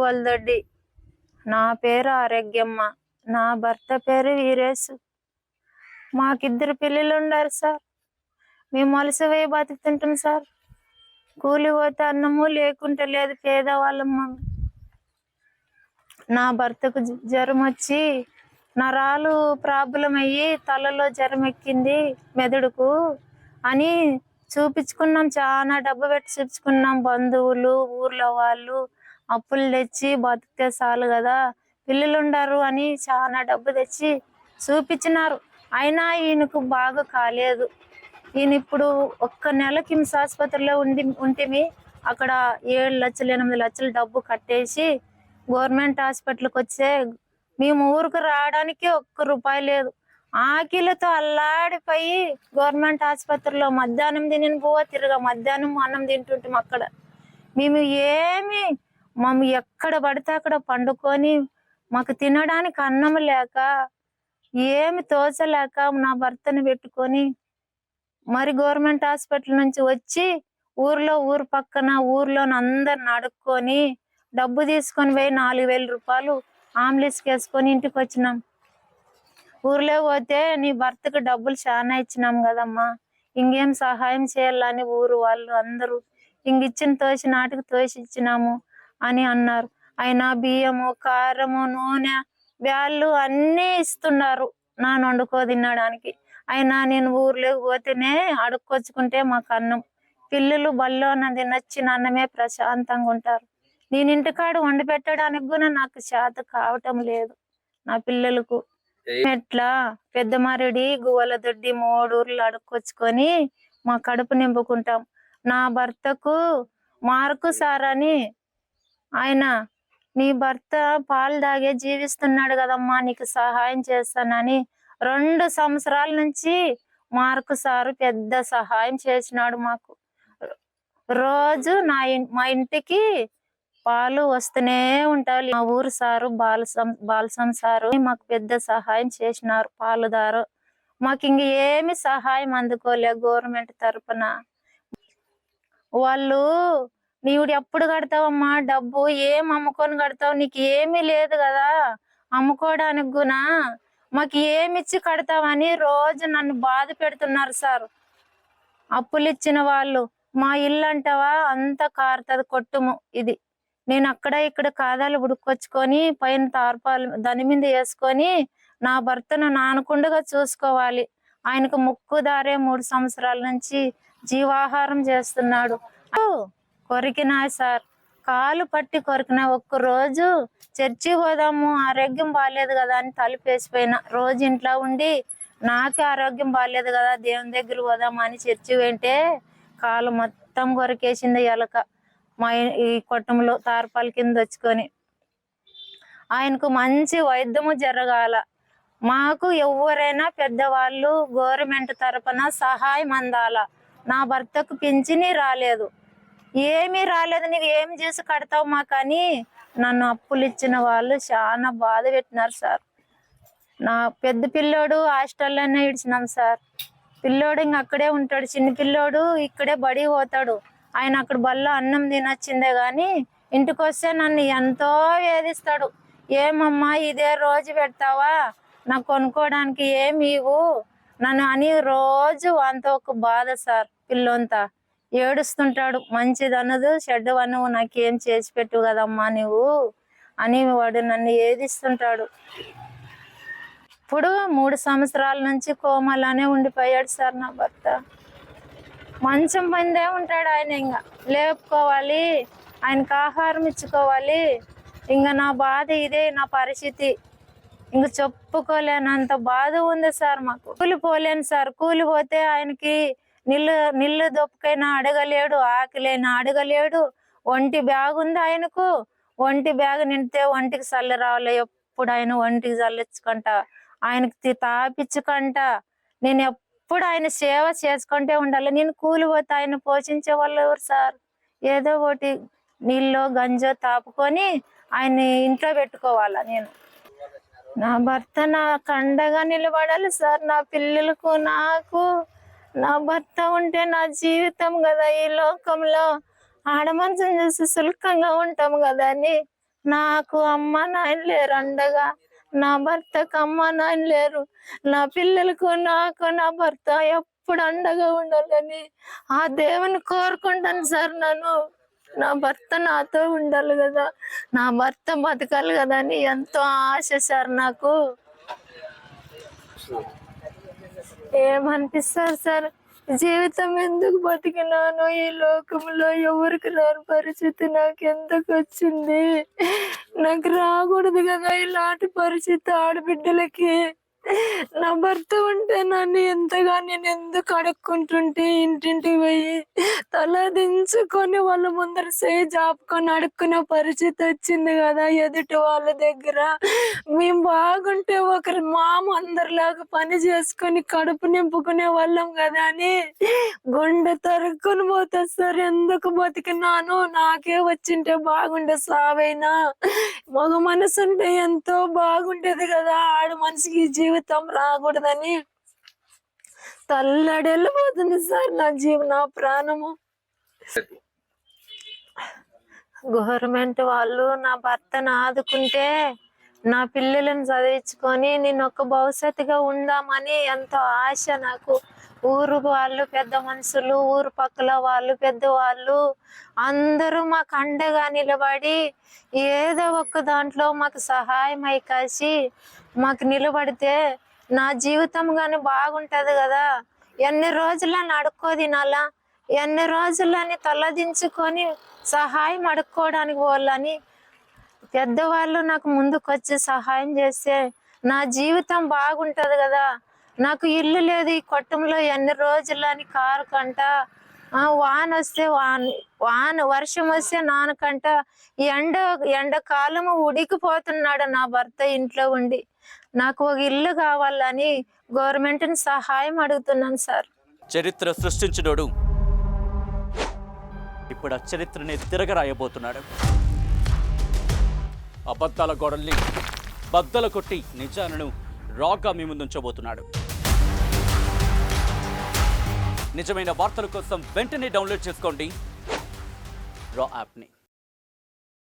గువల్దొడ్డి. నా పేరు ఆరోగ్యమ్మ. నా భర్త పేరు వీరేశు. మాకిద్దరు పిల్లలు ఉండారు సార్. మేము వలసపోయి బతుకుతుంటాం సార్. కూలి పోతే అన్నము లేకుంటే లేదు, పేదవాళ్ళమ్మ. నా భర్తకు జ్వరం వచ్చి నరాలు ప్రాబ్లం అయ్యి తలలో జ్వరం ఎక్కింది మెదడుకు అని చూపించుకున్నాం. చాలా డబ్బు పెట్టి చూపించుకున్నాం. బంధువులు, ఊర్లో వాళ్ళు అప్పులు తెచ్చి బతికితే చాలు కదా, పిల్లలు ఉండారు అని చాలా డబ్బు తెచ్చి చూపించినారు. అయినా ఈయనకు బాగా కాలేదు. ఈయన ఇప్పుడు ఒక్క నెల కిమ్స్ ఆసుపత్రిలో ఉంటిమి. అక్కడ 7 లక్షలు 8 లక్షలు డబ్బు కట్టేసి గవర్నమెంట్ హాస్పిటల్కి వచ్చే మేము ఊరికి రావడానికి ₹1 లేదు. ఆకిలితో అల్లాడిపోయి గవర్నమెంట్ ఆసుపత్రిలో మధ్యాహ్నం తిని తిరగా మధ్యాహ్నం అన్నం తింటుంటాం. అక్కడ మేము మమ్మల్ని ఎక్కడ పడితే అక్కడ పండుకొని మాకు తినడానికి అన్నం లేక ఏమి తోచలేక నా భర్తను పెట్టుకొని మరి గవర్నమెంట్ హాస్పిటల్ నుంచి వచ్చి ఊరు పక్కన ఊర్లోని అందరిని అడుక్కొని డబ్బు తీసుకొని పోయి ₹4000 ఆంబులెన్స్కి వేసుకొని ఇంటికి వచ్చినాం. ఊర్లో పోతే నీ భర్తకు డబ్బులు చాలా ఇచ్చినాం కదమ్మా, ఇంకేం సహాయం చేయాలని ఊరు వాళ్ళు అందరూ ఇచ్చిన తోసి నాటికి తోసి ఇచ్చినాము అని అన్నారు. అయినా బియ్యము, కారము, నూనె, బ్యాళ్ళు అన్నీ ఇస్తున్నారు నాన్న వండుకో తినడానికి. అయినా నేను ఊర్లోకి పోతేనే అడుక్కొచ్చుకుంటే మాకు అన్నం, పిల్లలు బల్లో తినొచ్చిన అన్నమే ప్రశాంతంగా ఉంటారు. నేను ఇంటికాడ వండి పెట్టడానికి కూడా నాకు చేత కావటం లేదు. నా పిల్లలకు ఎట్లా పెద్దమారెడ్డి, గువ్వలదొడ్డి 3 ఊర్లు అడుక్కొచ్చుకొని మా కడుపు నింపుకుంటాం. నా భర్తకు మార్కు సార్ అని ఆయన, నీ భర్త పాలు తాగే జీవిస్తున్నాడు కదమ్మా, నీకు సహాయం చేస్తానని 2 సంవత్సరాల నుంచి మార్కు సారు పెద్ద సహాయం చేసినాడు మాకు. రోజు మా ఇంటికి పాలు వస్తూనే ఉంటాయి. మా ఊరు సారు బాలసం సారు మాకు పెద్ద సహాయం చేసినారు. పాలుదారు మాకు ఇంక ఏమి సహాయం అందుకోలే గవర్నమెంట్ తరపున. వాళ్ళు నీవు ఎప్పుడు కడతావమ్మా డబ్బు, ఏం అమ్ముకొని కడతావు, నీకు ఏమీ లేదు కదా అమ్ముకోవడానికి గునా, మాకు ఏమిచ్చి కడతావని రోజు నన్ను బాధ పెడుతున్నారు సార్. అప్పులు ఇచ్చిన వాళ్ళు. మా ఇల్లు అంటావా అంత కారుతుంది కొట్టుము. ఇది నేను అక్కడ ఇక్కడ కాదాలు ఉడుక్కొచ్చుకొని పైన తార్పాలు దాని మీద వేసుకొని నా భర్తను నానకుండగా చూసుకోవాలి. ఆయనకు ముక్కుదారే 3 సంవత్సరాల నుంచి జీవాహారం చేస్తున్నాడు. కొరికినా సార్, కాలు పట్టి కొరికినా. ఒక్కరోజు చర్చి పోదాము, ఆరోగ్యం బాగాలేదు కదా అని తలుపేసిపోయినా. రోజు ఇంట్లో ఉండి నాకే ఆరోగ్యం బాగాలేదు కదా దేవుని దగ్గర పోదాము అని చర్చి వెంటే కాలు మొత్తం కొరికేసింది ఎలక. మా ఈ కొట్టంలో తార్పాల కింద వచ్చుకొని. ఆయనకు మంచి వైద్యము జరగాల. మాకు ఎవరైనా పెద్దవాళ్ళు గవర్నమెంట్ తరపున సహాయం అందాల. నా భర్తకు పింఛని రాలేదు, ఏమీ రాలేదు. నీకు ఏం చేసి కడతావు మాకని నన్ను అప్పులు ఇచ్చిన వాళ్ళు చాలా బాధ పెట్టినారు సార్. నా పెద్ద పిల్లోడు హాస్టల్లోనే ఇడిచినాం సార్. పిల్లోడు ఇంక అక్కడే ఉంటాడు. చిన్న పిల్లోడు ఇక్కడే బడి పోతాడు. ఆయన అక్కడ బల్ల అన్నం తినొచ్చిందే కానీ ఇంటికి వస్తే నన్ను ఎంతో వేధిస్తాడు. ఏమమ్మా ఇదే రోజు పెడతావా, నాకు కొనుక్కోవడానికి ఏమి ఇవ్వు నన్ను అని రోజు అంత ఒక బాధ సార్. పిల్లంతా ఏడుస్తుంటాడు. మంచిది అనదు, చెడ్డ నువ్వు నాకేం చేసి పెట్టు కదమ్మా నువ్వు అని వాడు నన్ను ఏదిస్తుంటాడు. ఇప్పుడు 3 సంవత్సరాల నుంచి కోమలానే ఉండిపోయాడు సార్ నా భర్త. మంచం పైనే ఉంటాడు ఆయన. ఇంకా లేపుకోవాలి, ఆయనకు ఆహారం ఇచ్చుకోవాలి. ఇంకా నా బాధ ఇదే, నా పరిస్థితి ఇంక చెప్పుకోలేనంత బాధ ఉంది సార్. మాకు కూలిపోలేను సార్. కూలిపోతే ఆయనకి నీళ్ళు దొప్పకైనా అడగలేడు, ఆకలైనా అడగలేడు. ఒంటి బ్యాగ్ ఉంది ఆయనకు. ఒంటి బ్యాగ్ నిండితే ఒంటికి చల్ల రావాలి. ఎప్పుడు ఆయన ఒంటికి చల్లించుకుంటా, ఆయనకి తాపించుకుంట నేను ఎప్పుడు ఆయన సేవ చేసుకుంటే ఉండాలి. నేను కూలిపోతే ఆయన పోషించే వాళ్ళు ఎవరు సార్? ఏదో ఒకటి నీళ్ళో గంజో తాపుకొని ఆయన ఇంట్లో పెట్టుకోవాలా. నేను నా భర్త నాకు అండగా నిలబడాలి సార్. నా పిల్లలకు నాకు నా భర్త ఉంటే నా జీవితం కదా. ఈ లోకంలో ఆడమనుషుని చూసి సులకంగా ఉంటాం కదా అని నాకు అమ్మ నాయన లేరు అండగా, నా భర్తకు అమ్మ నాయన లేరు. నా పిల్లలకు నాకు నా భర్త ఎప్పుడు అండగా ఉండాలని ఆ దేవుని కోరుకుంటాను సార్. నా భర్త నాతో ఉండాలి కదా, నా భర్త బతకాలి కదా అని ఎంతో ఆశ సార్. నాకు ఏమనిపిస్తారు సార్, జీవితం ఎందుకు బతికినాను ఈ లోకంలో, ఎవరికి రాని పరిస్థితి నాకు ఎందుకు వచ్చింది? నాకు రాకూడదు కదా ఇలాంటి పరిస్థితి ఆడబిడ్డలకి. నా భర్త ఉంటే నన్ను ఎంతగా నేను ఎందుకు అడుక్కుంటుంటే, ఇంటింటికి పోయి తల దించుకొని వాళ్ళ ముందర చేయి జాపుకొని అడుక్కునే పరిస్థితి వచ్చింది కదా ఎదుటి వాళ్ళ దగ్గర. మేము బాగుంటే ఒకరి మామ అందరిలాగా పని చేసుకొని కడుపు నింపుకునే వాళ్ళం కదా అని గుండె తరుక్కుని పోతే సార్. ఎందుకు బతికినాను, నాకే వచ్చింటే బాగుండే సావైనా. మగ మనసు ఉంటే ఎంతో బాగుండేది కదా, ఆడ మనిషికి జీవితం రాకూడదని తల్లడెళ్ళిపోతుంది సార్ నా ప్రాణము. గవర్నమెంట్ వాళ్ళు నా భర్తను ఆదుకుంటే నా పిల్లలను చదివించుకొని నేను ఒక భవిష్యత్తుగా ఉందామని ఎంతో ఆశ నాకు. ఊరు వాళ్ళు పెద్ద మనుషులు, ఊరు పక్కల వాళ్ళు పెద్దవాళ్ళు అందరూ మాకు అండగా నిలబడి ఏదో ఒక దాంట్లో మాకు సహాయం అయి కాసి మాకు నిలబడితే నా జీవితం కానీ బాగుంటది కదా. ఎన్ని రోజులని అడుక్కో తినాలా, ఎన్ని రోజులని తలదించుకొని సహాయం అడుక్కోవడానికి పోవాలని పెద్దవాళ్ళు నాకు ముందుకు వచ్చి సహాయం చేస్తే నా జీవితం బాగుంటది కదా. నాకు ఇల్లు లేదు ఈ కొట్టంలో, ఎన్ని రోజులని కారు కంట, వాన వస్తే వాన వర్షం వస్తే నానకంట, ఎండకాలము ఉడికిపోతున్నాడు నా భర్త ఇంట్లో ఉండి. నాకు ఒక ఇల్లు కావాలని గవర్నమెంట్ని సహాయం అడుగుతున్నాను సార్. చరిత్ర సృష్టించినోడు ఇప్పుడు ఆ చరిత్రని తిరగరాయబోతున్నాడు. అబద్ధాల గోడల్ని బద్దలు కొట్టి నిజాలను రాగా మీ ముందుంచబోతున్నాడు. నిజమైన వార్తల కోసం వెంటనే డౌన్లోడ్ చేసుకోండి రా యాప్ని.